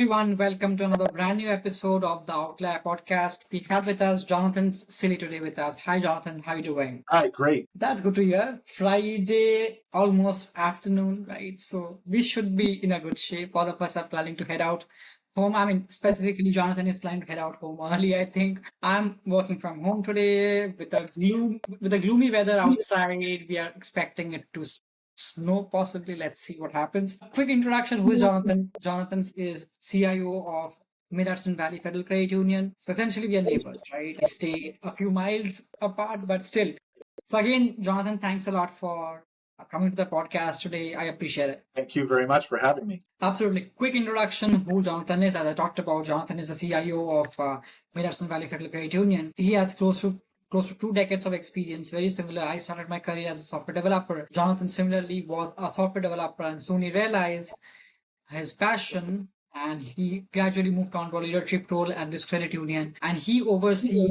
Everyone, welcome to another brand new episode of the Outlier Podcast. We have with us Jonathan Cilley today with us. Hi, Jonathan. How are you doing? Hi, great. That's good to hear. Friday, almost afternoon, right? So we should be in a good shape. All of us are planning to head out home. I mean, specifically, Jonathan is planning to head out home early, I think. I'm working from home today with the gloomy weather outside. We are expecting it to snow possibly. Let's see what happens. Quick introduction. Who is Jonathan? Jonathan is CIO of Hudson Valley Federal Credit Union. So essentially, we are neighbors, right? We stay a few miles apart, but still. So again, Jonathan, thanks a lot for coming to the podcast today. I appreciate it. Thank you very much for having me. Absolutely. Quick introduction who Jonathan is. As I talked about, Jonathan is the CIO of Hudson Valley Federal Credit Union. He has close to 2 decades of experience. Very similar. I started my career as a software developer. Jonathan similarly was a software developer, and soon he realized his passion and he gradually moved on to a leadership role at this credit union, and he oversees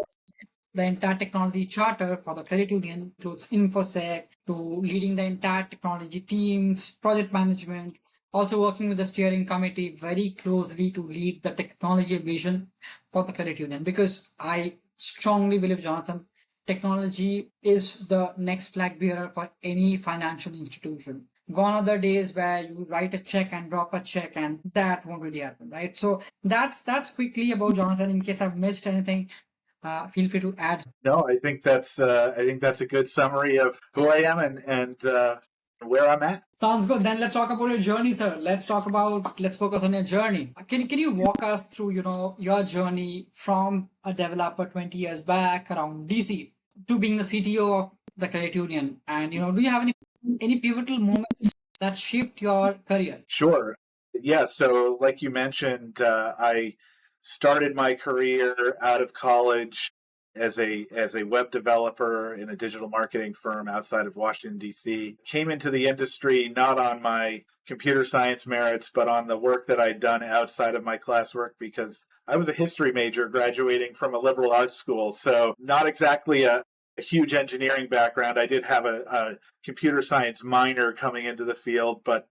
the entire technology charter for the credit union, includes infosec to leading the entire technology teams, project management, also working with the steering committee very closely to lead the technology vision for the credit union. Because I strongly believe, Jonathan, technology is the next flag bearer for any financial institution. Gone are the days where you write a check and drop a check, and that won't really happen, right? So that's quickly about Jonathan. In case I've missed anything, feel free to add. No, I think that's a good summary of who I am and where I'm at. Sounds good. Then let's talk about your journey, sir. Let's focus on your journey. Can you walk us through, your journey from a developer 20 years back around DC to being the CTO of the credit union? And do you have any pivotal moments that shaped your career? Sure. Yeah. So, like you mentioned, I started my career out of college as a web developer in a digital marketing firm outside of Washington D.C. Came into the industry not on my computer science merits, but on the work that I'd done outside of my classwork because I was a history major graduating from a liberal arts school. So not exactly a huge engineering background. I did have a computer science minor coming into the field, but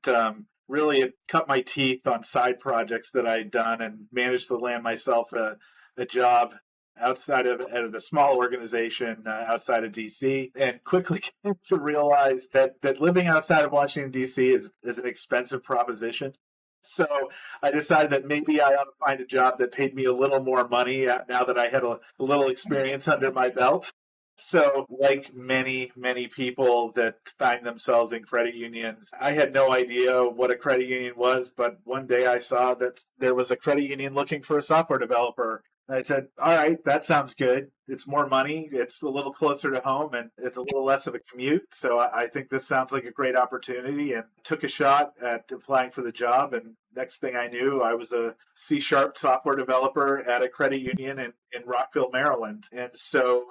really it cut my teeth on side projects that I'd done and managed to land myself a job outside of the small organization outside of DC, and quickly came to realize that living outside of Washington DC is an expensive proposition. So I decided that maybe I ought to find a job that paid me a little more money now that I had a little experience under my belt. So, like many people that find themselves in credit unions, I had no idea what a credit union was, but one day I saw that there was a credit union looking for a software developer. And I said, all right, that sounds good. It's more money, it's a little closer to home, and it's a little less of a commute. So I think this sounds like a great opportunity, and took a shot at applying for the job. And next thing I knew, I was a C-sharp software developer at a credit union in Rockville, Maryland. And so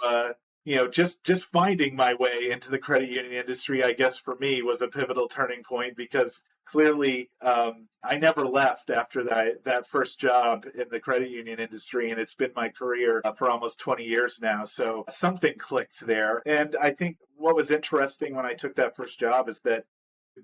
just finding my way into the credit union industry, I guess for me was a pivotal turning point because clearly I never left after that first job in the credit union industry, and it's been my career for almost 20 years now. So something clicked there. And I think what was interesting when I took that first job is that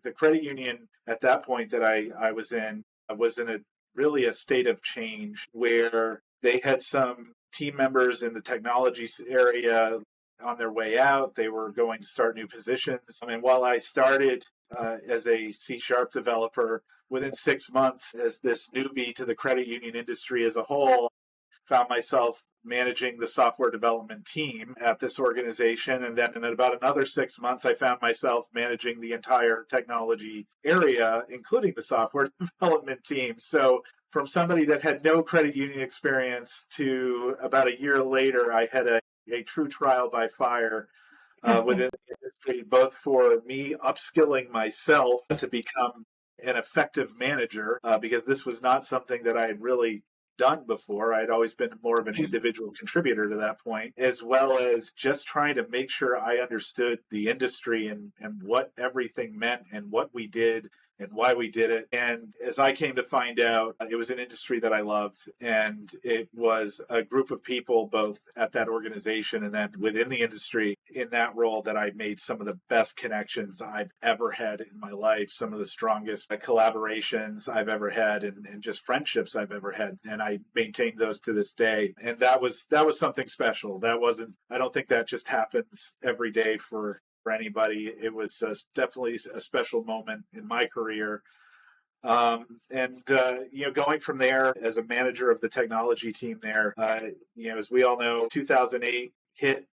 the credit union at that point that I was in a really a state of change where they had some team members in the technology area on their way out. They were going to start new positions. I mean, while I started as a C-sharp developer, within 6 months as this newbie to the credit union industry as a whole, found myself managing the software development team at this organization. And then in about another 6 months, I found myself managing the entire technology area, including the software development team. So from somebody that had no credit union experience to about a year later, I had a true trial by fire within the industry, both for me upskilling myself to become an effective manager, because this was not something that I had really done before. I'd always been more of an individual contributor to that point, as well as just trying to make sure I understood the industry and what everything meant and what we did and why we did it. And as I came to find out, it was an industry that I loved. And it was a group of people, both at that organization and then within the industry in that role, that I made some of the best connections I've ever had in my life, some of the strongest collaborations I've ever had, and just friendships I've ever had. And I maintain those to this day. And that was something special. That wasn't, I don't think that just happens every day for anybody. It was definitely a special moment in my career. Going from there as a manager of the technology team there, as we all know, 2008 hit,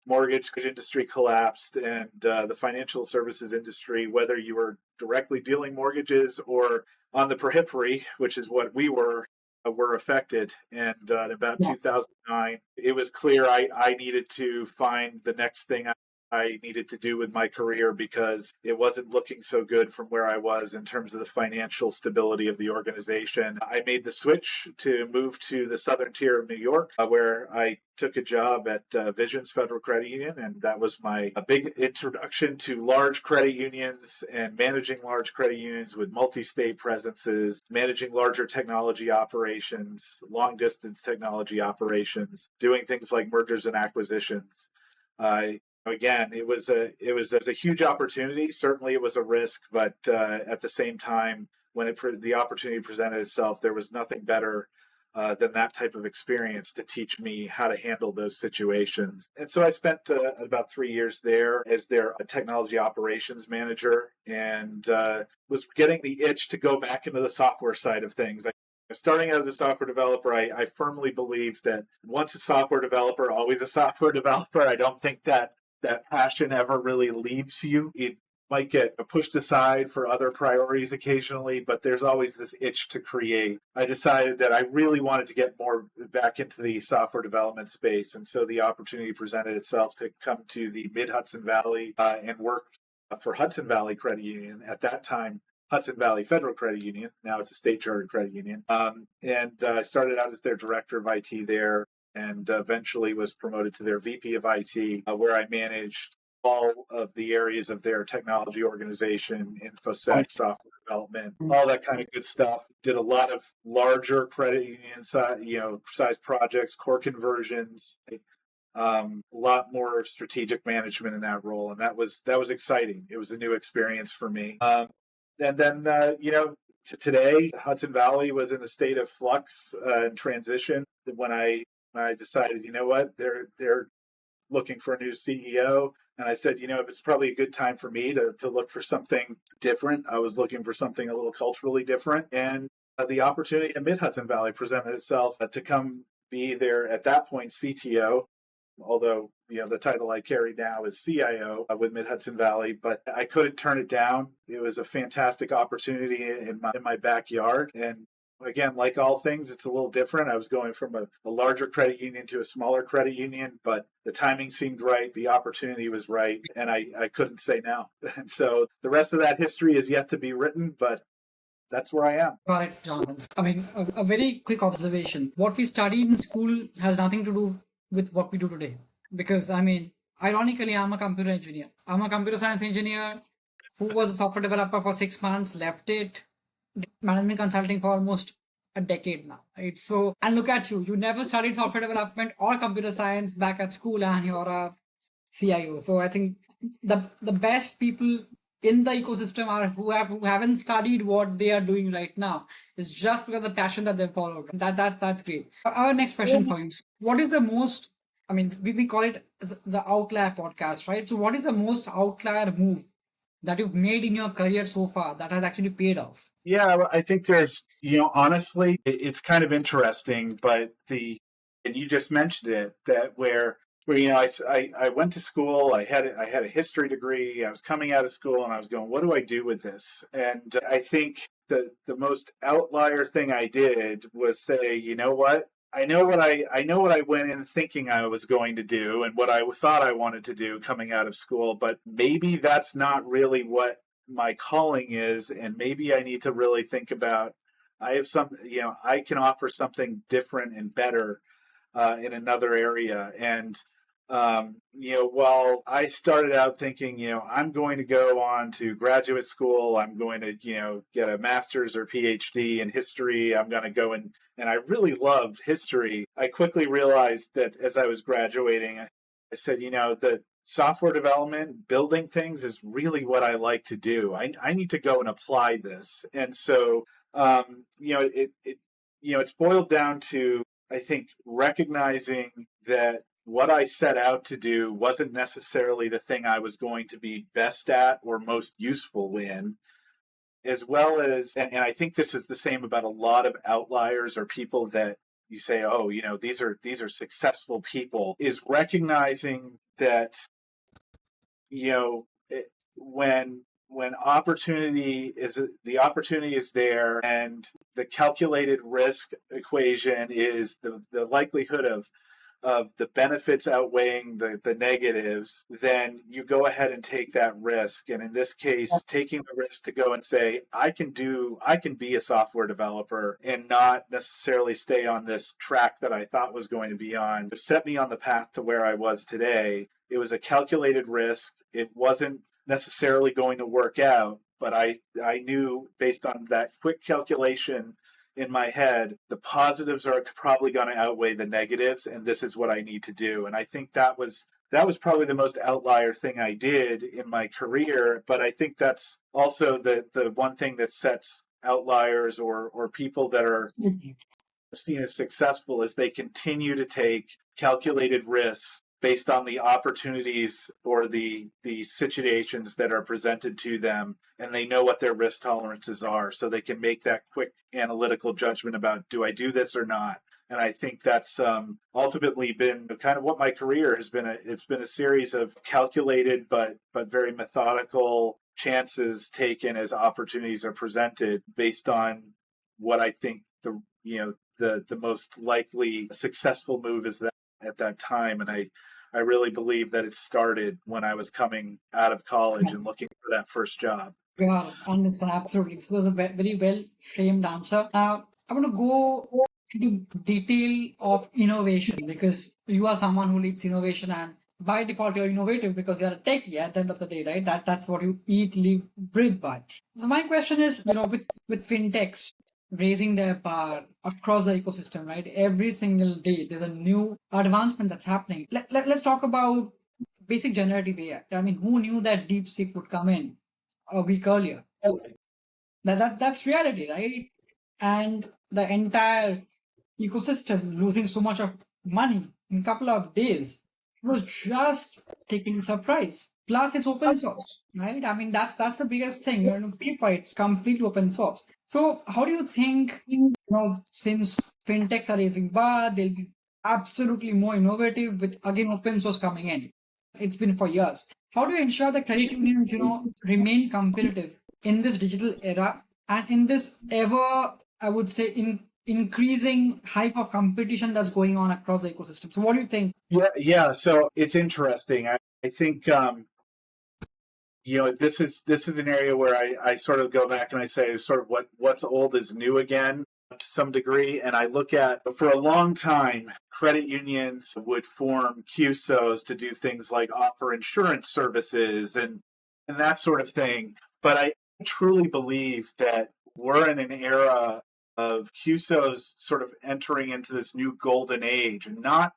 mortgage industry collapsed, and the financial services industry, whether you were directly dealing mortgages or on the periphery, which is what we were affected. And in about 2009, it was clear I needed to find the next thing I needed to do with my career, because it wasn't looking so good from where I was in terms of the financial stability of the organization. I made the switch to move to the southern tier of New York, where I took a job at Visions Federal Credit Union, and that was a big introduction to large credit unions and managing large credit unions with multi-state presences, managing larger technology operations, long-distance technology operations, doing things like mergers and acquisitions. Again, it was a huge opportunity. Certainly, it was a risk, but at the same time, when the opportunity presented itself, there was nothing better than that type of experience to teach me how to handle those situations. And so I spent about 3 years there as their technology operations manager, and was getting the itch to go back into the software side of things. Starting out as a software developer, I firmly believe that once a software developer, always a software developer. I don't think that passion ever really leaves you. It might get pushed aside for other priorities occasionally, but there's always this itch to create. I decided that I really wanted to get more back into the software development space, and so the opportunity presented itself to come to the mid-Hudson Valley and work for Hudson Valley Credit Union. At that time, Hudson Valley Federal Credit Union. Now it's a state chartered credit union. I started out as their director of IT there, and eventually was promoted to their VP of IT, where I managed all of the areas of their technology organization, InfoSec, software development, all that kind of good stuff. Did a lot of larger credit union size projects, core conversions, a lot more strategic management in that role, and that was exciting. It was a new experience for me. And then, today, Hudson Valley was in a state of flux and transition when I decided, you know what, they're looking for a new CEO. And I said, it's probably a good time for me to look for something different. I was looking for something a little culturally different. And the opportunity in Mid-Hudson Valley presented itself to come be there at that point CTO, although the title I carry now is CIO with Mid-Hudson Valley, but I couldn't turn it down. It was a fantastic opportunity in my backyard. And again, like all things, it's a little different. I was going from a larger credit union to a smaller credit union, but the timing seemed right. The opportunity was right, and I couldn't say no. And so the rest of that history is yet to be written, but that's where I am. Got it, Jonathan. I mean, a very quick observation. What we studied in school has nothing to do with what we do today. Because, I mean, ironically, I'm a computer engineer. I'm a computer science engineer who was a software developer for 6 months, left it, did management consulting for almost a decade now, right? So, and look at you. You never studied software development or computer science back at school, and you're a CIO. So I think the best people in the ecosystem are who haven't studied what they are doing right now. It's just because of the passion that they've followed. That's great. Our next question for you: what is the most? I mean, we call it the Outlier Podcast, right? So, what is the most outlier move that you've made in your career so far that has actually paid off? Yeah, I think there's, honestly, it's kind of interesting, but and you just mentioned it, that where I went to school, I had a history degree, I was coming out of school, and I was going, what do I do with this? And I think the most outlier thing I did was say, you know what? I know what I went in thinking I was going to do and what I thought I wanted to do coming out of school, but maybe that's not really what my calling is, and maybe I need to really think about, I can offer something different and better in another area. And While I started out thinking, I'm going to go on to graduate school, I'm going to, get a master's or PhD in history, I'm going to go and I really loved history. I quickly realized that as I was graduating, I said, the software development, building things is really what I like to do. I need to go and apply this. And so, it's boiled down to, I think, recognizing that what I set out to do wasn't necessarily the thing I was going to be best at or most useful in, as well as, and I think this is the same about a lot of outliers or people that you say, oh, these are successful people, is recognizing that, when the opportunity is there and the calculated risk equation is the likelihood of the benefits outweighing the negatives, then you go ahead and take that risk. And in this case, taking the risk to go and say, I can be a software developer and not necessarily stay on this track that I thought was going to be on, set me on the path to where I was today. It was a calculated risk. It wasn't necessarily going to work out, but I knew based on that quick calculation in my head, the positives are probably going to outweigh the negatives, and this is what I need to do. And I think that was probably the most outlier thing I did in my career. But I think that's also the one thing that sets outliers or people that are seen as successful is they continue to take calculated risks based on the opportunities or the situations that are presented to them, and they know what their risk tolerances are, so they can make that quick analytical judgment about, do I do this or not? And I think that's ultimately been kind of what my career has been. It's been a series of calculated but very methodical chances taken as opportunities are presented based on what I think the most likely successful move is that at that time. And I really believe that it started when I was coming out of college and looking for that first job. Yeah, understand. Absolutely. This was a very well framed answer. Now, I want to go into detail of innovation because you are someone who leads innovation, and by default you're innovative because you're a techie at the end of the day, right? That's what you eat, live, breathe by. So my question is, with fintechs raising their bar across the ecosystem, right? Every single day there's a new advancement that's happening. Let's talk about basic generative AI. I mean, who knew that DeepSeek would come in a week earlier? That's reality, right? And the entire ecosystem losing so much of money in a couple of days was just taking surprise. Plus, it's open source, right? I mean, that's the biggest thing. FIFA, it's completely open source. So, how do you think? Since fintechs are raising bar, they'll be absolutely more innovative with again open source coming in. It's been for years. How do you ensure the credit unions, remain competitive in this digital era and in this ever, I would say, increasing hype of competition that's going on across the ecosystem? So, what do you think? Yeah. So it's interesting. I think this is an area where I sort of go back and I say sort of what's old is new again to some degree. And I look at, for a long time, credit unions would form QSOs to do things like offer insurance services and that sort of thing. But I truly believe that we're in an era of QSOs sort of entering into this new golden age, and not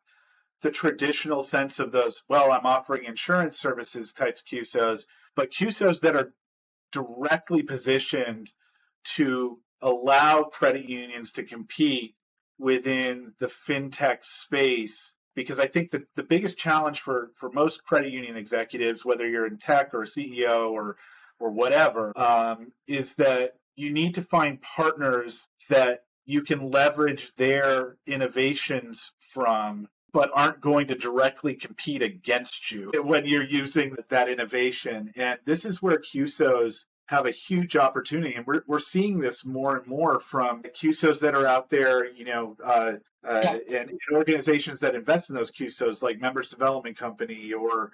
the traditional sense of those, well, I'm offering insurance services types QSOs, but QSOs that are directly positioned to allow credit unions to compete within the fintech space. Because I think that the biggest challenge for most credit union executives, whether you're in tech or a CEO or whatever, is that you need to find partners that you can leverage their innovations from, but aren't going to directly compete against you when you're using that innovation. And this is where QSOs have a huge opportunity. And we're seeing this more and more from QSOs that are out there, and organizations that invest in those QSOs, like Members Development Company or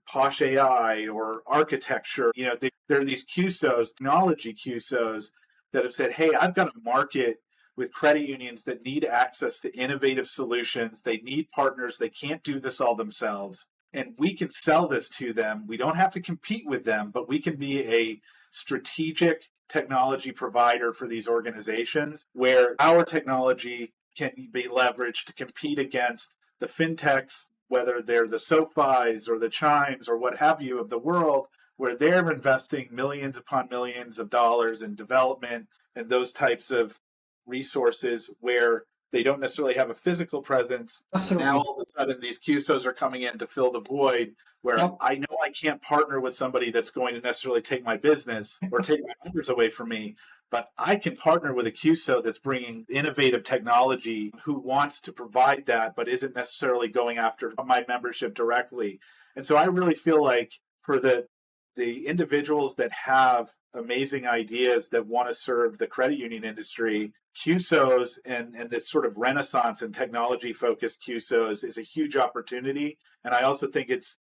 Posh AI or Architecture. There are these QSOs, technology QSOs, that have said, hey, I've got a market with credit unions that need access to innovative solutions. They need partners. They can't do this all themselves. And we can sell this to them. We don't have to compete with them, but we can be a strategic technology provider for these organizations where our technology can be leveraged to compete against the fintechs, whether they're the SoFis or the Chimes or what have you of the world, where they're investing millions upon millions of dollars in development and those types of resources where they don't necessarily have a physical presence. And now Absolutely. all of a sudden these QSOs are coming in to fill the void where Yep. I know I can't partner with somebody that's going to necessarily take my business or take my members away from me, but I can partner with a QSO that's bringing innovative technology who wants to provide that, but isn't necessarily going after my membership directly. And so I really feel like for the individuals that have amazing ideas that want to serve the credit union industry, QSOs and this sort of renaissance in technology focused QSOs is a huge opportunity. And I also think it's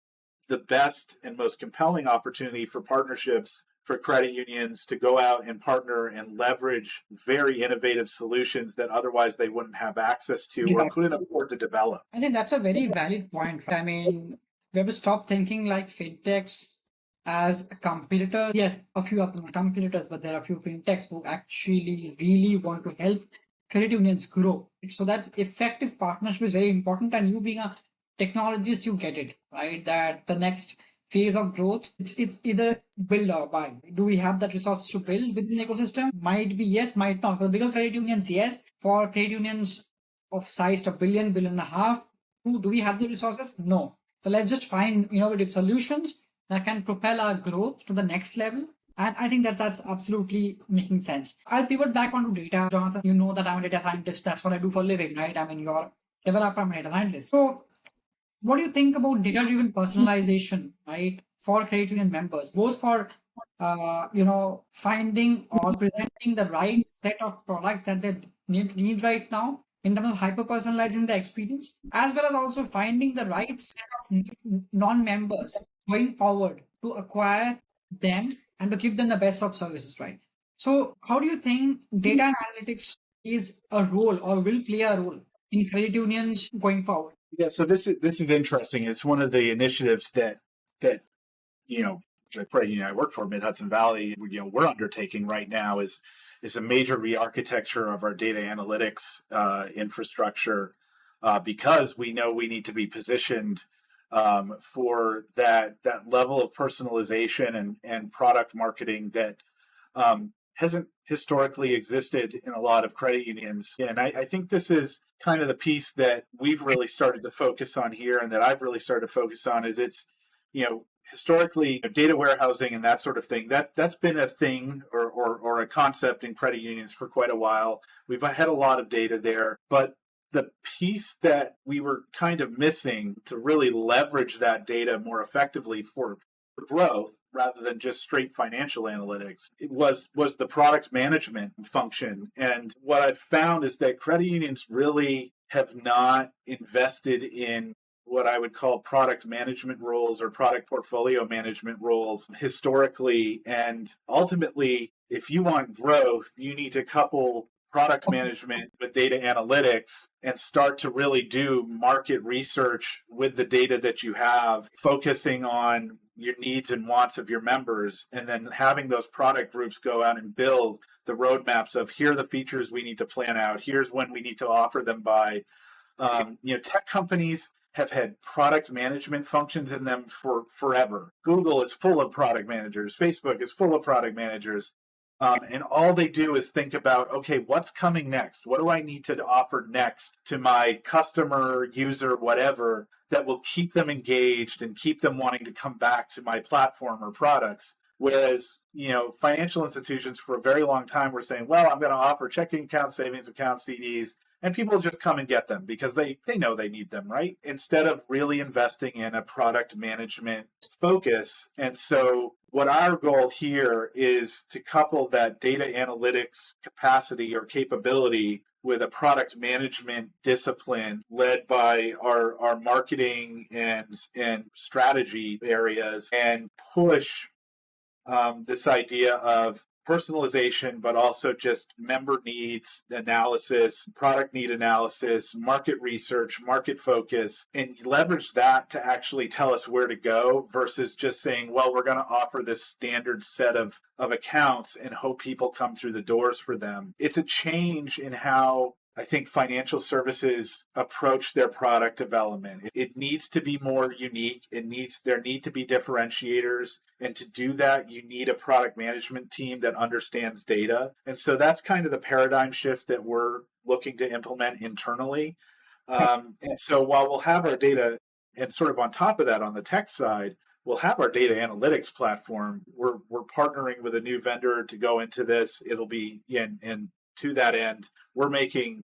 the best and most compelling opportunity for partnerships for credit unions to go out and partner and leverage very innovative solutions that otherwise they wouldn't have access to or couldn't afford to develop. I think that's a very valid point. I mean, we have to stop thinking like fintechs as competitors. Yes, a few of them are competitors, but there are a few fintechs who actually really want to help credit unions grow. So that effective partnership is very important. And you being a technologist, you get it, right? That the next phase of growth, it's either build or buy. Do we have that resources to build within the ecosystem? Might be yes, might not. For the bigger credit unions, yes. For credit unions of size a billion, billion and a half. Do we have the resources? No. So let's just find innovative solutions that can propel our growth to the next level. And I think that that's absolutely making sense. I'll pivot back onto data, Jonathan. You know that I'm a data scientist. That's what I do for a living, right? I mean, you're a developer, I'm a data scientist. So what do you think about data-driven personalization, right, for credit union members, both for finding or presenting the right set of products that they need right now in terms of hyper-personalizing the experience, as well as also finding the right set of non-members going forward to acquire them and to give them the best of services, right? So, how do you think data and analytics is a role or will play a role in credit unions going forward? Yeah, so this is interesting. It's one of the initiatives that you know the credit union I work for, Mid Hudson Valley, we're undertaking right now is a major re-architecture of our data analytics infrastructure because we know we need to be positioned for that level of personalization and product marketing that hasn't historically existed in a lot of credit unions. And I think this is kind of the piece that we've really started to focus on here and that I've really started to focus on is it's, historically data warehousing and that sort of thing, that's been a thing or a concept in credit unions for quite a while. We've had a lot of data there, but the piece that we were kind of missing to really leverage that data more effectively for growth rather than just straight financial analytics it was the product management function. And what I've found is that credit unions really have not invested in what I would call product management roles or product portfolio management roles historically. And ultimately, if you want growth, you need to couple product management with data analytics and start to really do market research with the data that you have, focusing on your needs and wants of your members, and then having those product groups go out and build the roadmaps of here are the features we need to plan out, here's when we need to offer them by. Tech companies have had product management functions in them for forever. Google is full of product managers. Facebook is full of product managers. And all they do is think about, okay, what's coming next? What do I need to offer next to my customer, user, whatever, that will keep them engaged and keep them wanting to come back to my platform or products? Whereas, financial institutions for a very long time were saying, well, I'm going to offer checking accounts, savings accounts, CDs, and people just come and get them because they know they need them, right? Instead of really investing in a product management focus. And so what our goal here is to couple that data analytics capacity or capability with a product management discipline led by our marketing and strategy areas and push this idea of personalization, but also just member needs analysis, product need analysis, market research, market focus, and leverage that to actually tell us where to go versus just saying, well, we're going to offer this standard set of accounts and hope people come through the doors for them. It's a change in how I think financial services approach their product development. It needs to be more unique. There need to be differentiators. And to do that, you need a product management team that understands data. And so that's kind of the paradigm shift that we're looking to implement internally. And so while we'll have our data, and sort of on top of that, on the tech side, we'll have our data analytics platform. We're partnering with a new vendor to go into this. It'll be and to that end, we're making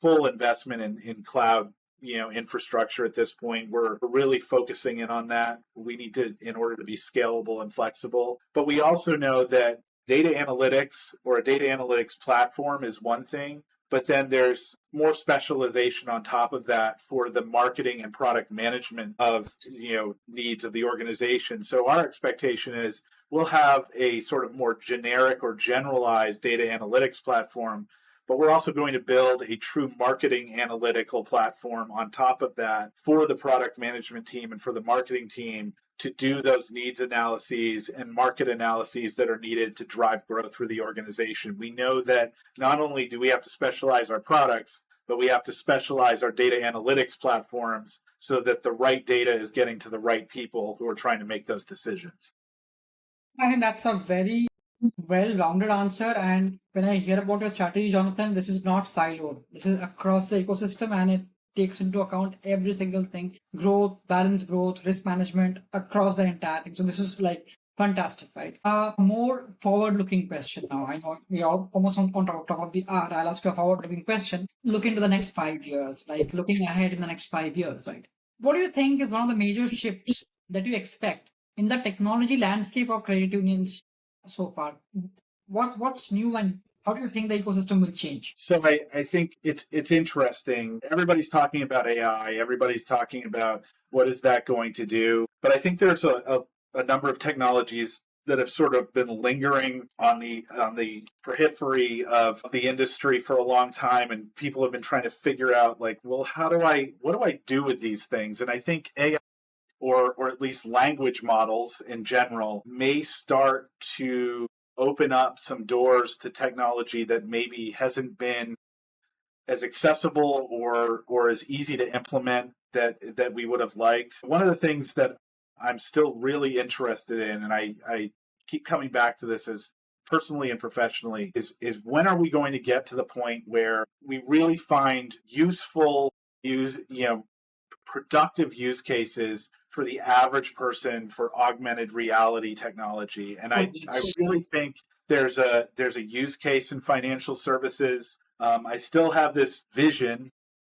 full investment in cloud infrastructure at this point. We're really focusing in on that. We need to, in order to be scalable and flexible. But we also know that data analytics or a data analytics platform is one thing, but then there's more specialization on top of that for the marketing and product management of needs of the organization. So our expectation is we'll have a sort of more generic or generalized data analytics platform, but we're also going to build a true marketing analytical platform on top of that for the product management team and for the marketing team to do those needs analyses and market analyses that are needed to drive growth for the organization. We know that not only do we have to specialize our products, but we have to specialize our data analytics platforms so that the right data is getting to the right people who are trying to make those decisions. I think that's a very well-rounded answer. And when I hear about your strategy, Jonathan, this is not siloed. This is across the ecosystem and it takes into account every single thing, growth, balance growth, risk management across the entire thing. So this is like fantastic, right? More forward-looking question now. I know we are almost on top of the art. I'll ask you a forward-looking question. Look into the next 5 years, like looking ahead in the next 5 years, right? What do you think is one of the major shifts that you expect in the technology landscape of credit unions so far? What's new and how do you think the ecosystem will change? So I think it's interesting. Everybody's talking about AI. Everybody's talking about what is that going to do. But I think there's a number of technologies that have sort of been lingering on the periphery of the industry for a long time, and people have been trying to figure out like, well, what do I do with these things? And I think AI or at least language models in general may start to open up some doors to technology that maybe hasn't been as accessible or as easy to implement that we would have liked. One of the things that I'm still really interested in, and I keep coming back to this as personally and professionally, is when are we going to get to the point where we really find productive use cases for the average person for augmented reality technology. And I really think there's a use case in financial services. I still have this vision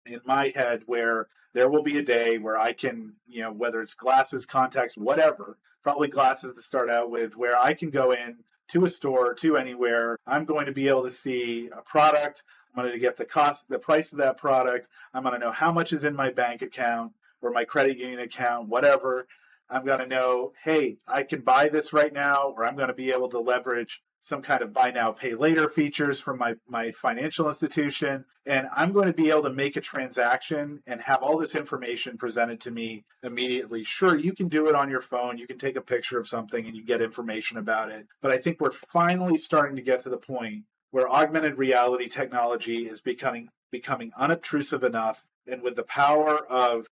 in my head where there will be a day where I can, whether it's glasses, contacts, whatever, probably glasses to start out with, where I can go in to a store, to anywhere. I'm going to be able to see a product. I'm going to get the price of that product. I'm going to know how much is in my bank account or my credit union account, whatever. I'm going to know, hey, I can buy this right now, or I'm going to be able to leverage some kind of buy now, pay later features from my financial institution. And I'm going to be able to make a transaction and have all this information presented to me immediately. Sure, you can do it on your phone. You can take a picture of something and you get information about it. But I think we're finally starting to get to the point where augmented reality technology is becoming unobtrusive enough, and with the power of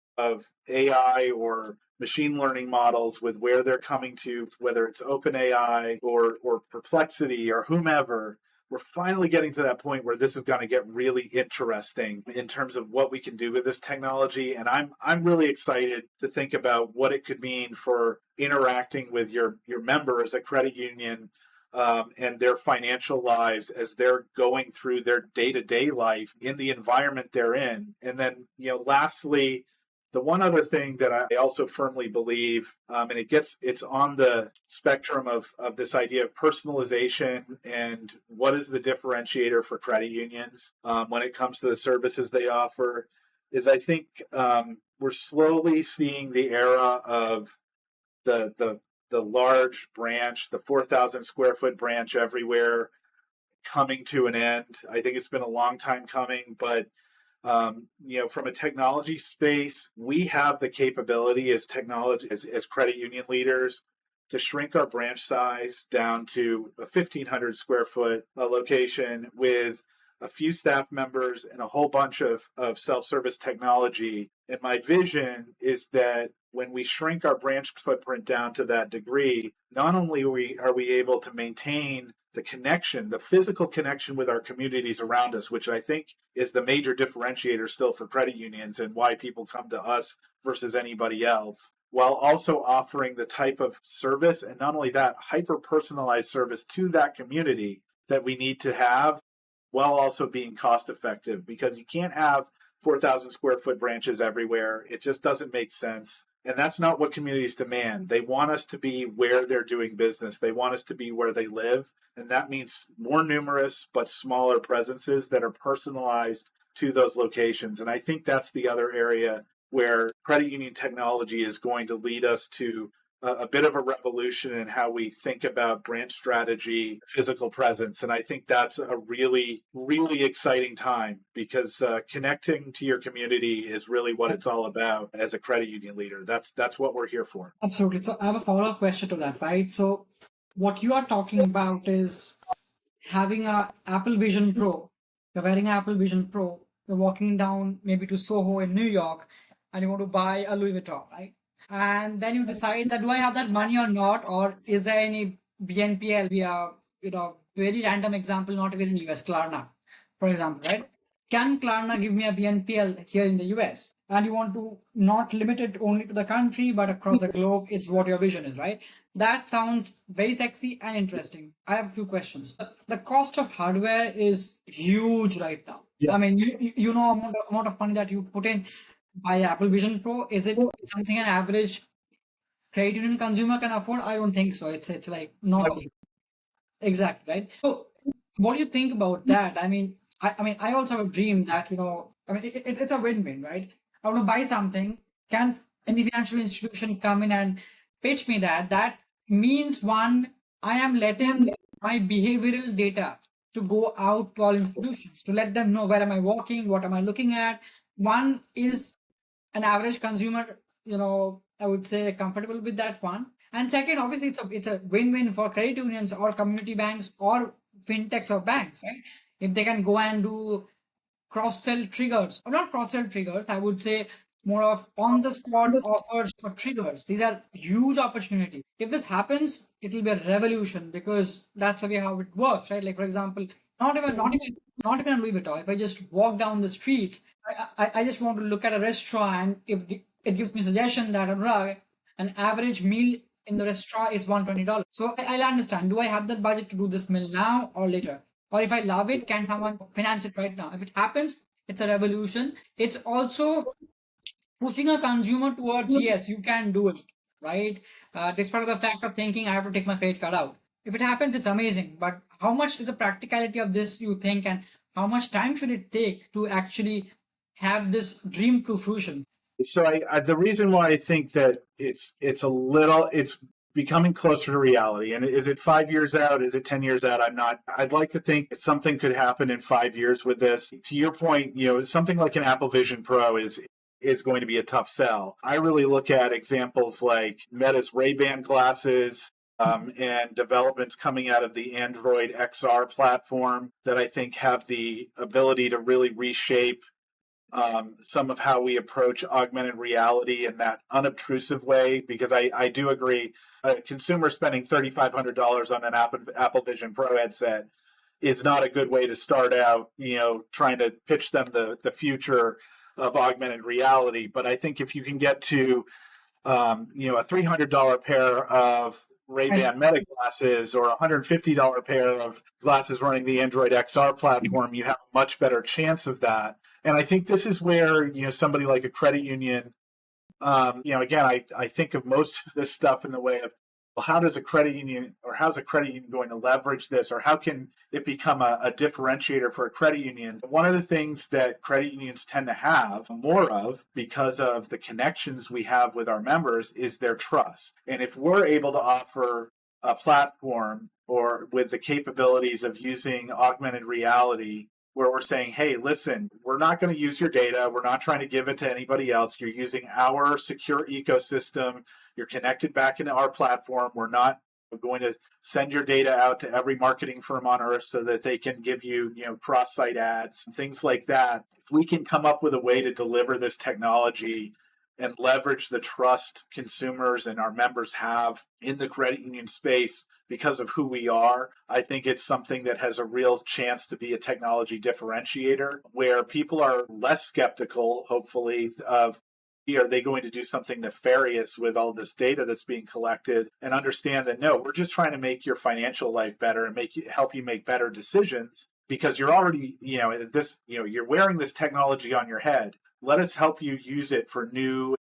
AI or machine learning models, with where they're coming to, whether it's OpenAI or Perplexity or whomever, we're finally getting to that point where this is going to get really interesting in terms of what we can do with this technology. And I'm really excited to think about what it could mean for interacting with your member as a credit union, and their financial lives as they're going through their day-to-day life in the environment they're in. And then, lastly, the one other thing that I also firmly believe, and it's on the spectrum of this idea of personalization and what is the differentiator for credit unions when it comes to the services they offer, is I think we're slowly seeing the era of the the large branch, the 4,000 square foot branch everywhere coming to an end. I think it's been a long time coming, but from a technology space, we have the capability as credit union leaders to shrink our branch size down to a 1,500 square foot location with a few staff members and a whole bunch of self-service technology. And my vision is that when we shrink our branch footprint down to that degree, not only are we able to maintain the connection, the physical connection with our communities around us, which I think is the major differentiator still for credit unions and why people come to us versus anybody else, while also offering the type of service, and not only that, hyper-personalized service to that community that we need to have, while also being cost effective, because you can't have 4,000 square foot branches everywhere. It just doesn't make sense. And that's not what communities demand. They want us to be where they're doing business. They want us to be where they live. And that means more numerous but smaller presences that are personalized to those locations. And I think that's the other area where credit union technology is going to lead us to a bit of a revolution in how we think about branch strategy, physical presence. And I think that's a really, really exciting time because connecting to your community is really what it's all about as a credit union leader. That's what we're here for. Absolutely. So I have a follow-up question to that, right? So what you are talking about is having a Apple Vision Pro. You're wearing an Apple Vision Pro. You're walking down maybe to Soho in New York, and you want to buy a Louis Vuitton, right? And then you decide that do I have that money or not, or is there any BNPL via very random example, not even in US, Klarna, for example, right? Can Klarna give me a BNPL here in the US? And you want to not limit it only to the country, but across the globe. It's what your vision is, right? That sounds very sexy and interesting. I have a few questions. The cost of hardware is huge right now. Yes. I mean, you know amount of money that you put in by Apple Vision Pro. Is it something an average credit union consumer can afford? I don't think so. It's like not exactly right. So, what do you think about that? I also have a dream that it's a win-win, right? I want to buy something. Can any financial institution come in and pitch me that? That means one, I am letting my behavioral data to go out to all institutions to let them know where am I walking, what am I looking at. One is an average consumer, I would say comfortable with that one. And second, obviously, it's a win-win for credit unions or community banks or fintechs or banks, right? If they can go and do cross-sell triggers, or not cross-sell triggers, I would say more of on-the-spot offers for triggers. These are huge opportunity. If this happens, it will be a revolution because that's the way how it works, right? Like for example, not even a Louis Vuitton. If I just walk down the streets, I just want to look at a restaurant, and if it gives me suggestion that an average meal in the restaurant is $120. So I'll understand. Do I have that budget to do this meal now or later? Or if I love it, can someone finance it right now? If it happens, it's a revolution. It's also pushing a consumer towards, yes, you can do it, right? Despite of the fact of thinking I have to take my credit card out. If it happens, it's amazing. But how much is the practicality of this, you think, and how much time should it take to actually have this dream to fruition? So the reason why I think that it's becoming closer to reality. And is it 5 years out? Is it 10 years out? I'm not. I'd like to think something could happen in 5 years with this. To your point, something like an Apple Vision Pro is going to be a tough sell. I really look at examples like Meta's Ray-Ban glasses, and developments coming out of the Android XR platform that I think have the ability to really reshape some of how we approach augmented reality in that unobtrusive way, because I do agree, a consumer spending $3,500 on an Apple Vision Pro headset is not a good way to start out, trying to pitch them the future of augmented reality. But I think if you can get to, a $300 pair of Ray-Ban Meta glasses or a $150 pair of glasses running the Android XR platform, you have a much better chance of that. And I think this is where, somebody like a credit union, again, I think of most of this stuff in the way of well, how's a credit union going to leverage this, or how can it become a differentiator for a credit union? One of the things that credit unions tend to have more of, because of the connections we have with our members, is their trust. And if we're able to offer a platform or with the capabilities of using augmented reality, where we're saying, hey, listen, we're not going to use your data. We're not trying to give it to anybody else. You're using our secure ecosystem. You're connected back into our platform. We're not going to send your data out to every marketing firm on earth so that they can give you, cross-site ads, things like that. If we can come up with a way to deliver this technology and leverage the trust consumers and our members have in the credit union space because of who we are, I think it's something that has a real chance to be a technology differentiator where people are less skeptical, hopefully, of are they going to do something nefarious with all this data that's being collected, and understand that no, we're just trying to make your financial life better and help you make better decisions because you're already, you're wearing this technology on your head. Let us help you use it for new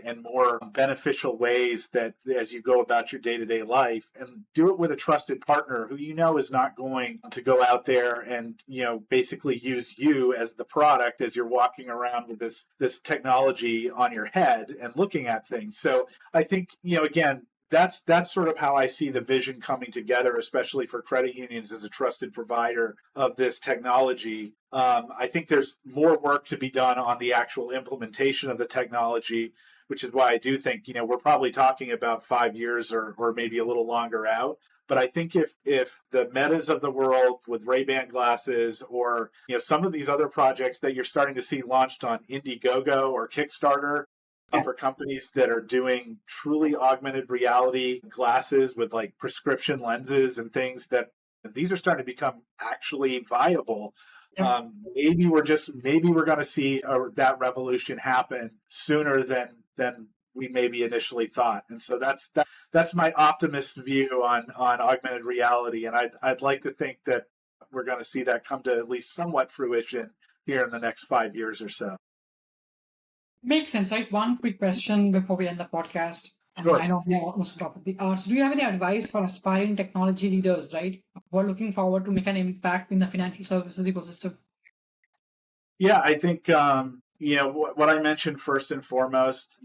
and more beneficial ways that as you go about your day-to-day life, and do it with a trusted partner who is not going to go out there and basically use you as the product as you're walking around with this technology on your head and looking at things. So I think again, that's sort of how I see the vision coming together, especially for credit unions as a trusted provider of this technology. I think there's more work to be done on the actual implementation of the technology, which is why I do think, we're probably talking about 5 years or maybe a little longer out. But I think if the Metas of the world with Ray-Ban glasses, or some of these other projects that you're starting to see launched on Indiegogo or Kickstarter, for companies that are doing truly augmented reality glasses with like prescription lenses and things, that these are starting to become actually viable. Yep. Maybe we're going to see that revolution happen sooner than we maybe initially thought. And so that's my optimist view on augmented reality. And I'd like to think that we're going to see that come to at least somewhat fruition here in the next 5 years or so. Makes sense, right? One quick question before we end the podcast. Sure. I know we are almost on topic. So do you have any advice for aspiring technology leaders, right, who are looking forward to make an impact in the financial services ecosystem? Yeah, I think what I mentioned first and foremost.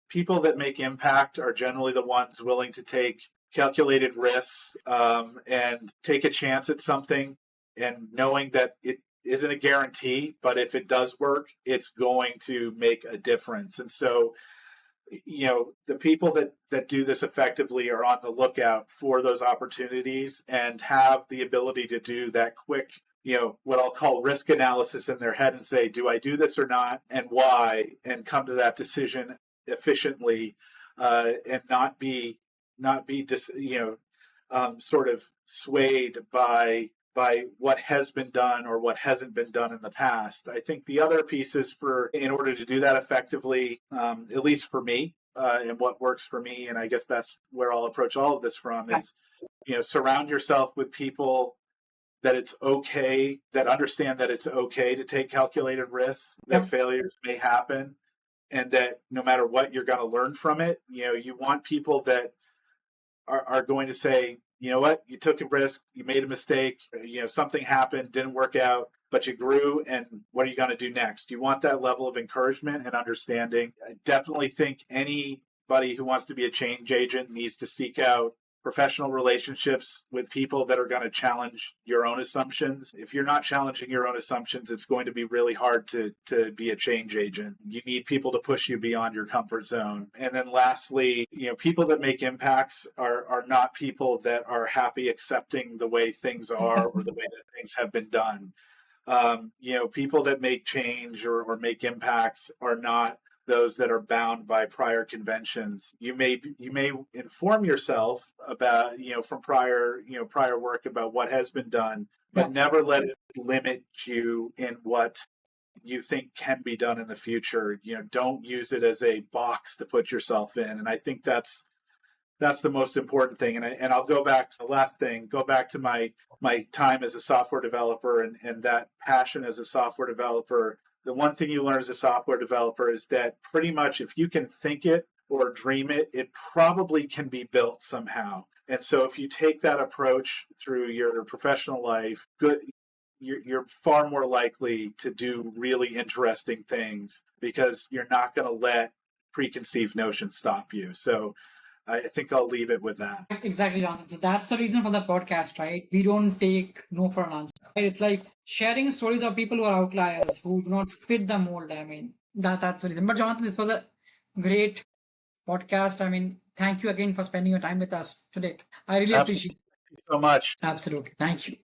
People that make impact are generally the ones willing to take calculated risks and take a chance at something, and knowing that it isn't a guarantee, but if it does work, it's going to make a difference. And so, the people that do this effectively are on the lookout for those opportunities and have the ability to do that quick, what I'll call risk analysis in their head and say, do I do this or not, and why, and come to that decision efficiently, and not be sort of swayed by what has been done or what hasn't been done in the past. I think the other piece is, in order to do that effectively, at least for me, and what works for me, and I guess that's where I'll approach all of this from, is surround yourself with people that understand that it's okay to take calculated risks, that failures may happen, and that no matter what, you're going to learn from it. You want people that are going to say, you know what, you took a risk, you made a mistake, something happened, didn't work out, but you grew, and what are you going to do next? You want that level of encouragement and understanding. I definitely think anybody who wants to be a change agent needs to seek out professional relationships with people that are going to challenge your own assumptions. If you're not challenging your own assumptions, it's going to be really hard to be a change agent. You need people to push you beyond your comfort zone. And then lastly, people that make impacts are not people that are happy accepting the way things are or the way that things have been done. People that make change or make impacts are not those that are bound by prior conventions. You may inform yourself about, from prior work about what has been done, but never let it limit you in what you think can be done in the future. Don't use it as a box to put yourself in. And I think that's the most important thing. And I'll go back to the last thing, go back to my time as a software developer and that passion as a software developer. The one thing you learn as a software developer is that pretty much if you can think it or dream it, it probably can be built somehow. And so if you take that approach through your professional life, you're far more likely to do really interesting things because you're not going to let preconceived notions stop you. So I think I'll leave it with that. Exactly, Jonathan. So that's the reason for the podcast, right? We don't take no for an answer. Right? It's like sharing stories of people who are outliers, who do not fit the mold. I mean, that's the reason. But Jonathan, this was a great podcast. I mean, thank you again for spending your time with us today. I really Absolutely. appreciate it. Thank you so much. Absolutely. Thank you.